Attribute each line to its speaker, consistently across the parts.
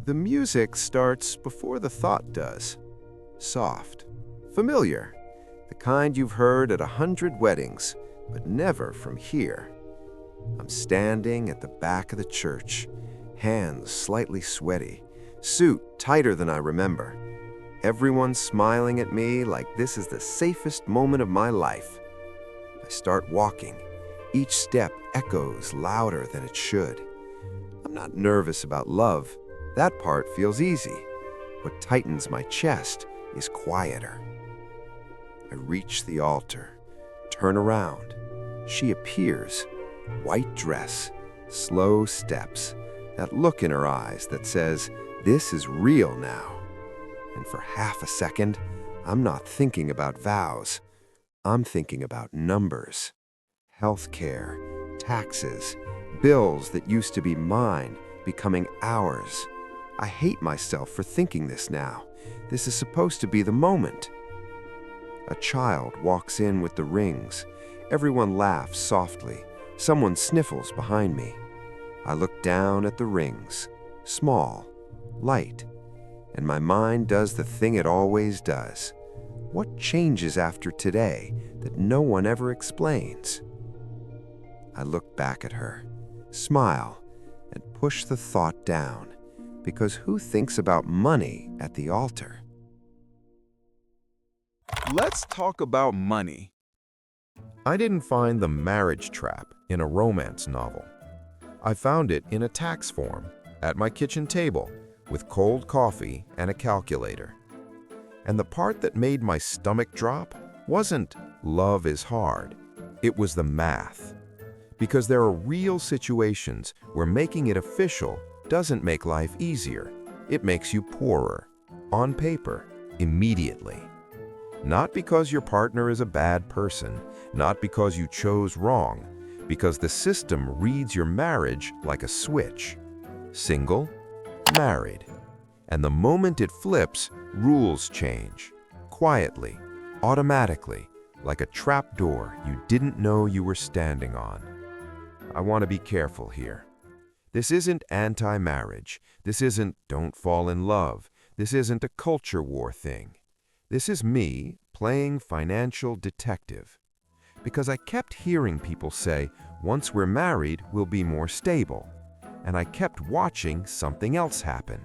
Speaker 1: The music starts before the thought does. Soft, familiar, the kind you've heard at 100 weddings, but never from here. I'm standing at the back of the church, hands slightly sweaty, suit tighter than I remember. Everyone's smiling at me like this is the safest moment of my life. I start walking. Each step echoes louder than it should. I'm not nervous about love. That part feels easy. What tightens my chest is quieter. I reach the altar, turn around. She appears, white dress, slow steps, that look in her eyes that says, "This is real now." And for half a second, I'm not thinking about vows. I'm thinking about numbers. Healthcare, taxes, bills that used to be mine becoming ours. I hate myself for thinking this now. This is supposed to be the moment. A child walks in with the rings. Everyone laughs softly. Someone sniffles behind me. I look down at the rings, small, light, and my mind does the thing it always does. What changes after today that no one ever explains? I look back at her, smile, and push the thought down, because who thinks about money at the altar?
Speaker 2: Let's talk about money.
Speaker 3: I didn't find the marriage trap in a romance novel. I found it in a tax form at my kitchen table with cold coffee and a calculator. And the part that made my stomach drop wasn't love is hard. It was the math. Because there are real situations where making it official doesn't make life easier. It makes you poorer, on paper, immediately. Not because your partner is a bad person, not because you chose wrong, because the system reads your marriage like a switch. Single, married. And the moment it flips, rules change. Quietly, automatically, like a trap door you didn't know you were standing on. I want to be careful here. This isn't anti-marriage. This isn't don't fall in love. This isn't a culture war thing. This is me playing financial detective. Because I kept hearing people say, once we're married, we'll be more stable. And I kept watching something else happen.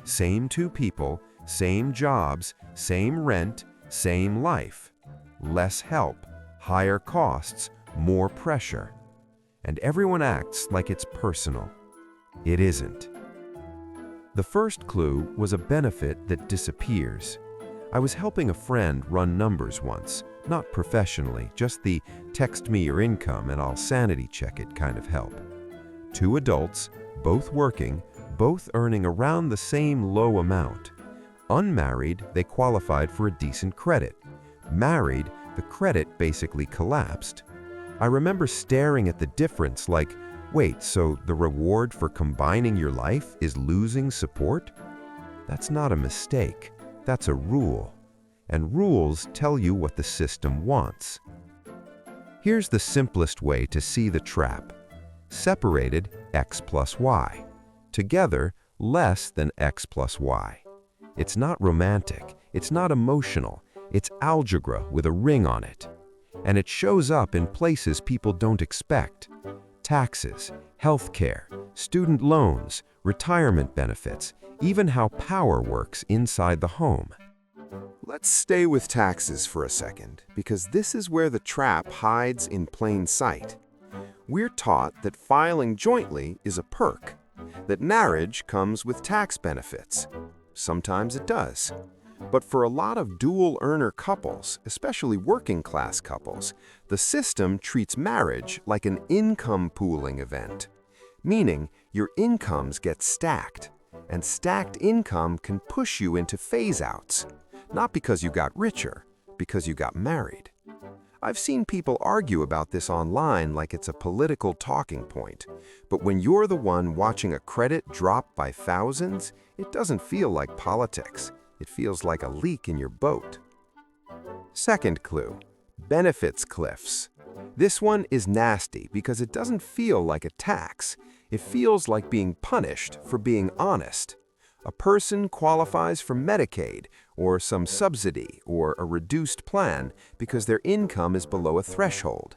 Speaker 3: Same two people, same jobs, same rent, same life. Less help, higher costs, more pressure. And everyone acts like it's personal. It isn't. The first clue was a benefit that disappears. I was helping a friend run numbers once, not professionally, just the text me your income and I'll sanity check it kind of help. Two adults, both working, both earning around the same low amount. Unmarried, they qualified for a decent credit. Married, the credit basically collapsed. I remember staring at the difference like, wait, so the reward for combining your life is losing support? That's not a mistake. That's a rule. And rules tell you what the system wants. Here's the simplest way to see the trap. Separated, x plus y. Together, less than x plus y. It's not romantic. It's not emotional. It's algebra with a ring on it. And it shows up in places people don't expect. Taxes, healthcare, student loans, retirement benefits, even how power works inside the home.
Speaker 1: Let's stay with taxes for a second, because this is where the trap hides in plain sight. We're taught that filing jointly is a perk, that marriage comes with tax benefits. Sometimes it does. But for a lot of dual-earner couples, especially working-class couples, the system treats marriage like an income pooling event, meaning your incomes get stacked, and stacked income can push you into phase-outs, not because you got richer, because you got married. I've seen people argue about this online like it's a political talking point, but when you're the one watching a credit drop by thousands, it doesn't feel like politics. It feels like a leak in your boat. Second clue, benefits cliffs. This one is nasty because it doesn't feel like a tax. It feels like being punished for being honest. A person qualifies for Medicaid or some subsidy or a reduced plan because their income is below a threshold.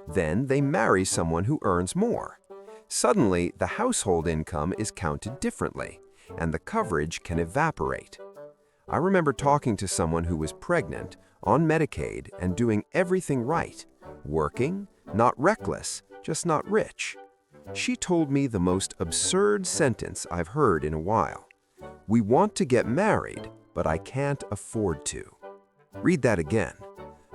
Speaker 1: Then they marry someone who earns more. Suddenly, the household income is counted differently, and the coverage can evaporate. I remember talking to someone who was pregnant, on Medicaid, and doing everything right. Working, not reckless, just not rich. She told me the most absurd sentence I've heard in a while. "We want to get married, but I can't afford to." Read that again.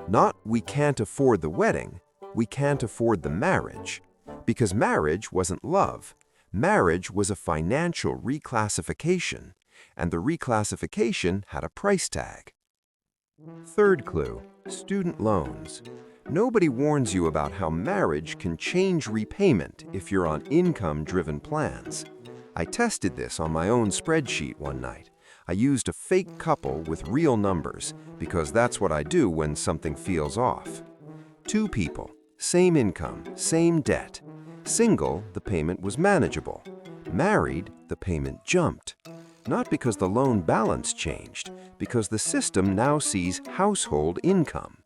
Speaker 1: Not we can't afford the wedding, we can't afford the marriage. Because marriage wasn't love. Marriage was a financial reclassification, and the reclassification had a price tag. Third clue, student loans. Nobody warns you about how marriage can change repayment if you're on income-driven plans. I tested this on my own spreadsheet one night. I used a fake couple with real numbers because that's what I do when something feels off. 2 people, same income, same debt. Single, the payment was manageable. Married, the payment jumped. Not because the loan balance changed, because the system now sees household income.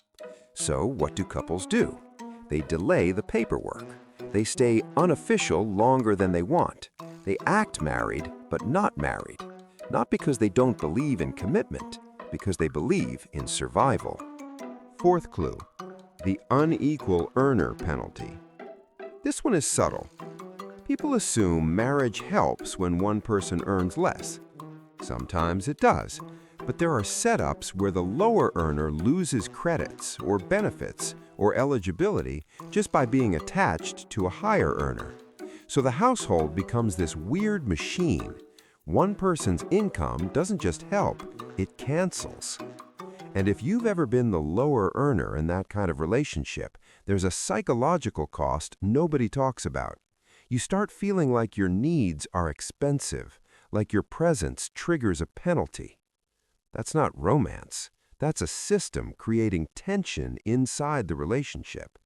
Speaker 1: So what do couples do? They delay the paperwork. They stay unofficial longer than they want. They act married, but not married. Not because they don't believe in commitment, because they believe in survival. Fourth clue, the unequal earner penalty. This one is subtle. People assume marriage helps when one person earns less. Sometimes it does, but there are setups where the lower earner loses credits or benefits or eligibility just by being attached to a higher earner. So the household becomes this weird machine. One person's income doesn't just help, it cancels. And if you've ever been the lower earner in that kind of relationship, there's a psychological cost nobody talks about. You start feeling like your needs are expensive, like your presence triggers a penalty. That's not romance. That's a system creating tension inside the relationship.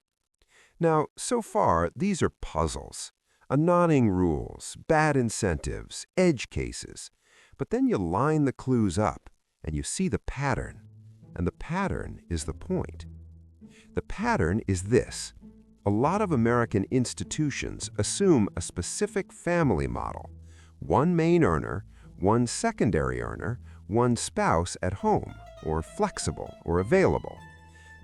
Speaker 1: Now, so far, these are puzzles. Annoying rules, bad incentives, edge cases. But then you line the clues up, and you see the pattern. And the pattern is the point. The pattern is this. A lot of American institutions assume a specific family model. One main earner, one secondary earner, one spouse at home, or flexible or available.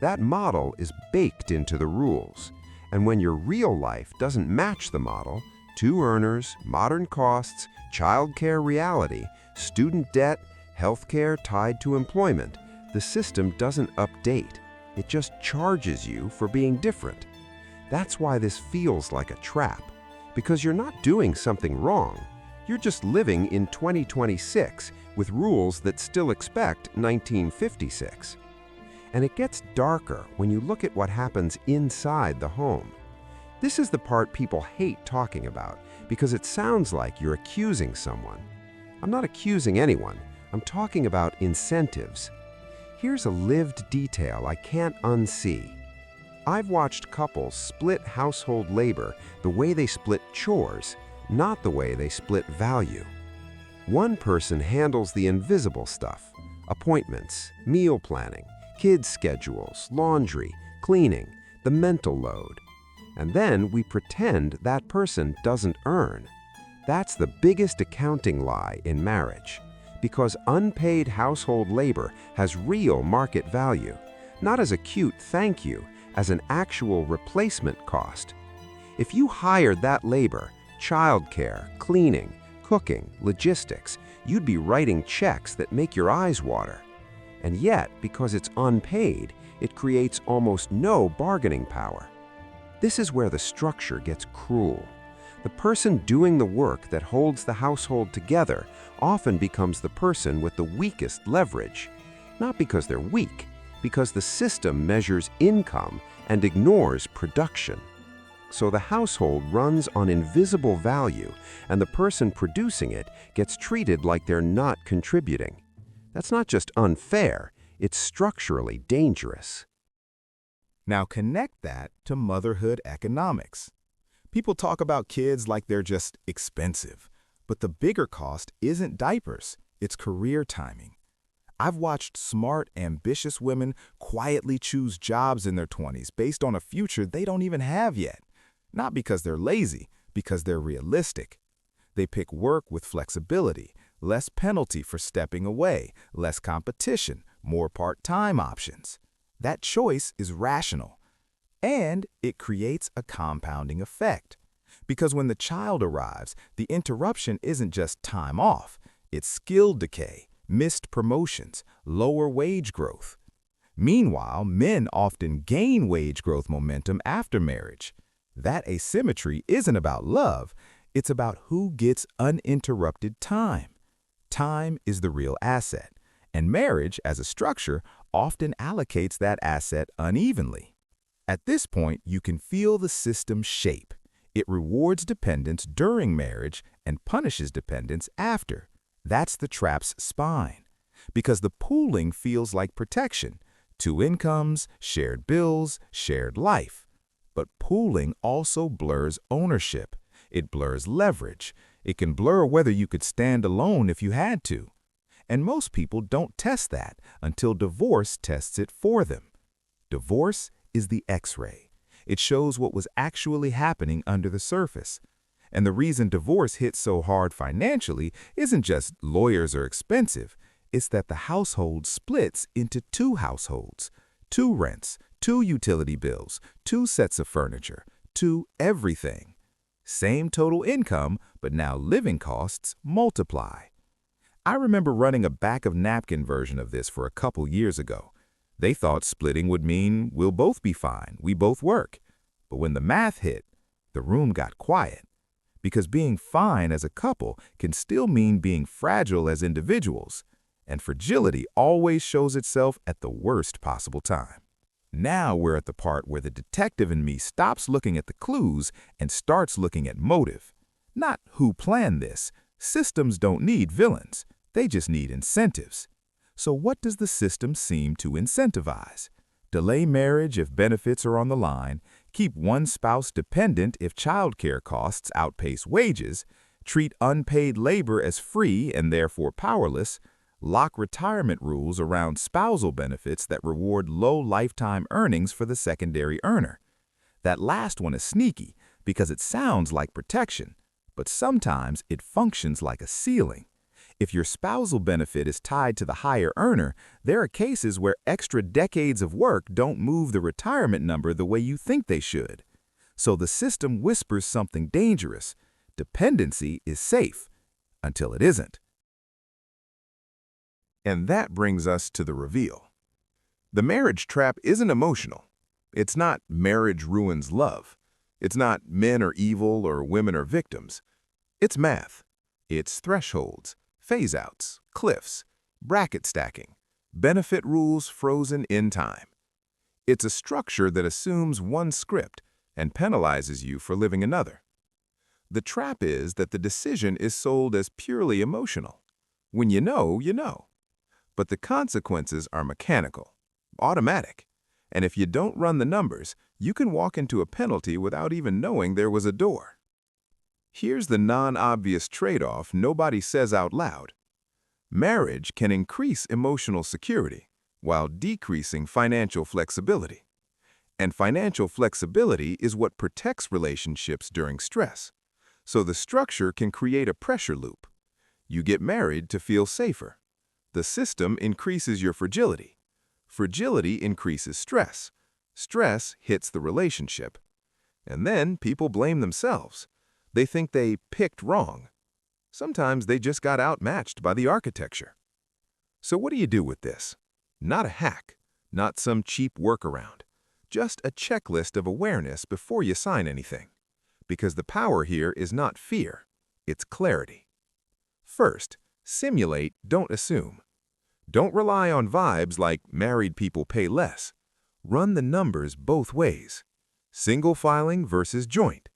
Speaker 1: That model is baked into the rules. And when your real life doesn't match the model, 2 earners, modern costs, childcare reality, student debt, healthcare tied to employment, the system doesn't update. It just charges you for being different. That's why this feels like a trap. Because you're not doing something wrong. You're just living in 2026 with rules that still expect 1956. And it gets darker when you look at what happens inside the home. This is the part people hate talking about because it sounds like you're accusing someone. I'm not accusing anyone. I'm talking about incentives. Here's a lived detail I can't unsee. I've watched couples split household labor the way they split chores, not the way they split value. One person handles the invisible stuff, appointments, meal planning, kids' schedules, laundry, cleaning, the mental load. And then we pretend that person doesn't earn. That's the biggest accounting lie in marriage. Because unpaid household labor has real market value, not as a cute thank you, as an actual replacement cost. If you hired that labor, childcare, cleaning, cooking, logistics, you'd be writing checks that make your eyes water. And yet, because it's unpaid, it creates almost no bargaining power. This is where the structure gets cruel. The person doing the work that holds the household together often becomes the person with the weakest leverage. Not because they're weak, because the system measures income and ignores production. So the household runs on invisible value, and the person producing it gets treated like they're not contributing. That's not just unfair, it's structurally dangerous.
Speaker 2: Now connect that to motherhood economics. People talk about kids like they're just expensive. But the bigger cost isn't diapers, it's career timing. I've watched smart, ambitious women quietly choose jobs in their 20s based on a future they don't even have yet. Not because they're lazy, because they're realistic. They pick work with flexibility, less penalty for stepping away, less competition, more part-time options. That choice is rational. And it creates a compounding effect. Because when the child arrives, the interruption isn't just time off, it's skill decay, missed promotions, lower wage growth. Meanwhile, men often gain wage growth momentum after marriage. That asymmetry isn't about love, it's about who gets uninterrupted time. Time is the real asset, and marriage, as a structure, often allocates that asset unevenly. At this point, you can feel the system shape. It rewards dependence during marriage and punishes dependence after. That's the trap's spine. Because the pooling feels like protection. 2 incomes, shared bills, shared life. But pooling also blurs ownership. It blurs leverage. It can blur whether you could stand alone if you had to. And most people don't test that until divorce tests it for them. Divorce is the X-ray. It shows what was actually happening under the surface. And the reason divorce hits so hard financially isn't just lawyers are expensive. It's that the household splits into 2 households, 2 rents, 2 utility bills, 2 sets of furniture, 2 everything. Same total income, but now living costs multiply. I remember running a back-of-napkin version of this for a couple years ago. They thought splitting would mean we'll both be fine, we both work. But when the math hit, the room got quiet. Because being fine as a couple can still mean being fragile as individuals. And fragility always shows itself at the worst possible time. Now we're at the part where the detective in me stops looking at the clues and starts looking at motive. Not who planned this. Systems don't need villains. They just need incentives. So what does the system seem to incentivize? Delay marriage if benefits are on the line, keep one spouse dependent if childcare costs outpace wages, treat unpaid labor as free and therefore powerless, lock retirement rules around spousal benefits that reward low lifetime earnings for the secondary earner. That last one is sneaky because it sounds like protection, but sometimes it functions like a ceiling. If your spousal benefit is tied to the higher earner, there are cases where extra decades of work don't move the retirement number the way you think they should. So the system whispers something dangerous. Dependency is safe, until it isn't.
Speaker 3: And that brings us to the reveal. The marriage trap isn't emotional. It's not marriage ruins love. It's not men are evil or women are victims. It's math. It's thresholds, phase-outs, cliffs, bracket stacking, benefit rules frozen in time. It's a structure that assumes one script and penalizes you for living another. The trap is that the decision is sold as purely emotional. When you know, you know. But the consequences are mechanical, automatic. And if you don't run the numbers, you can walk into a penalty without even knowing there was a door. Here's the non-obvious trade-off nobody says out loud. Marriage can increase emotional security while decreasing financial flexibility. And financial flexibility is what protects relationships during stress. So the structure can create a pressure loop. You get married to feel safer. The system increases your fragility. Fragility increases stress. Stress hits the relationship. And then people blame themselves. They think they picked wrong. Sometimes they just got outmatched by the architecture. So what do you do with this? Not a hack, not some cheap workaround. Just a checklist of awareness before you sign anything. Because the power here is not fear, it's clarity. First, simulate, don't assume. Don't rely on vibes like married people pay less. Run the numbers both ways. Single filing versus joint.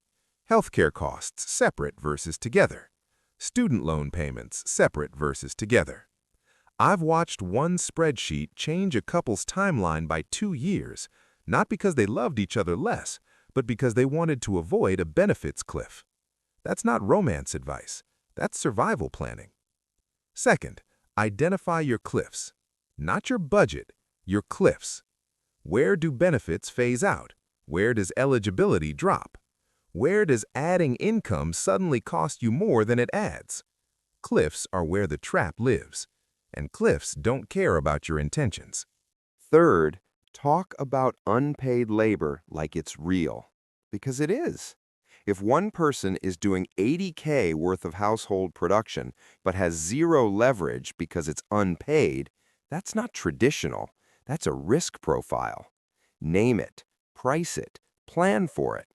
Speaker 3: Healthcare costs separate versus together. Student loan payments separate versus together. I've watched one spreadsheet change a couple's timeline by 2 years, not because they loved each other less, but because they wanted to avoid a benefits cliff. That's not romance advice.
Speaker 2: That's survival planning. Second, identify your cliffs. Not your budget, your cliffs. Where do benefits phase out? Where does eligibility drop? Where does adding income suddenly cost you more than it adds? Cliffs are where the trap lives, and cliffs don't care about your intentions.
Speaker 1: Third, talk about unpaid labor like it's real, because it is. If one person is doing $80K worth of household production but has zero leverage because it's unpaid, that's not traditional. That's a risk profile. Name it, price it, plan for it.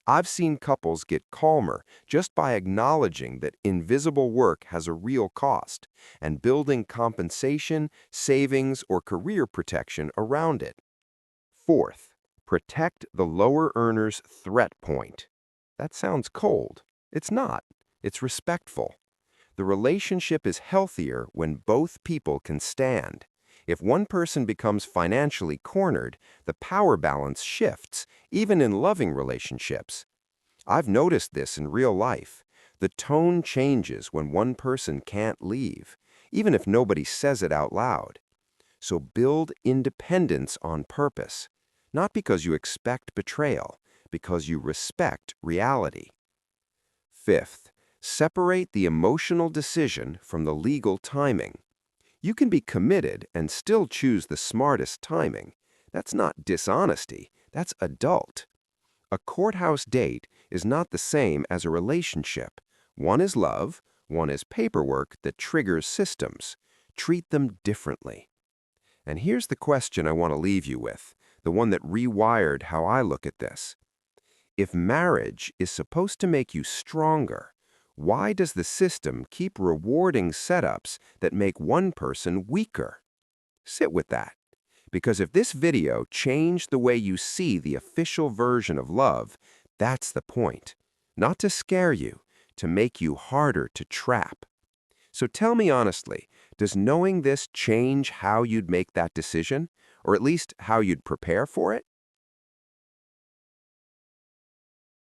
Speaker 1: I've seen couples get calmer just by acknowledging that invisible work has a real cost and building compensation, savings, or career protection around it. Fourth, protect the lower earner's threat point. That sounds cold. It's not. It's respectful. The relationship is healthier when both people can stand. If one person becomes financially cornered, the power balance shifts, even in loving relationships. I've noticed this in real life. The tone changes when one person can't leave, even if nobody says it out loud. So build independence on purpose, not because you expect betrayal, because you respect reality. Fifth, separate the emotional decision from the legal timing. You can be committed and still choose the smartest timing. That's not dishonesty, that's adult. A courthouse date is not the same as a relationship. One is love, one is paperwork that triggers systems. Treat them differently. And here's the question I want to leave you with, the one that rewired how I look at this. If marriage is supposed to make you stronger, why does the system keep rewarding setups that make one person weaker? Sit with that. Because if this video changed the way you see the official version of love, that's the point. Not to scare you, to make you harder to trap. So tell me honestly, does knowing this change how you'd make that decision? Or at least how you'd prepare for it?